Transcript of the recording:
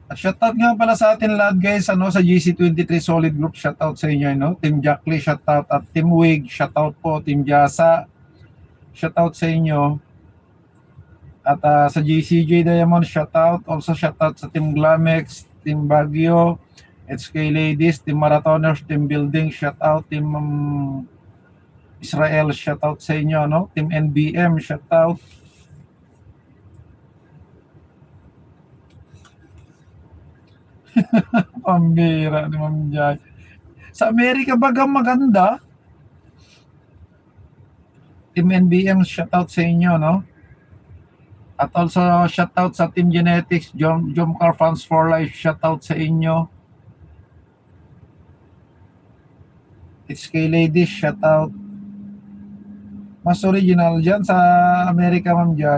At shoutout nga pala sa atin lahat guys, sa GC23 Solid Group, shoutout sa inyo, Team Jackley, shoutout, at Team Wig, shoutout po, Team Jasa, shoutout sa inyo. At sa GCJ Diamond, shoutout, also shoutout sa Team Glamex, Team Baguio, HK Ladies, Team Marathoners, Team Building, shoutout, Team Israel, shoutout sa inyo, Team NBM, shoutout. Pambira ni Ma'am Jai. Sa Amerika bagang maganda. Team NBM, shoutout sa inyo, At also shoutout sa Team Genetics, Jomcar Fans for Life, shoutout sa inyo. HK Ladies, shoutout. Mas original dyan sa Amerika, Ma'am Jai.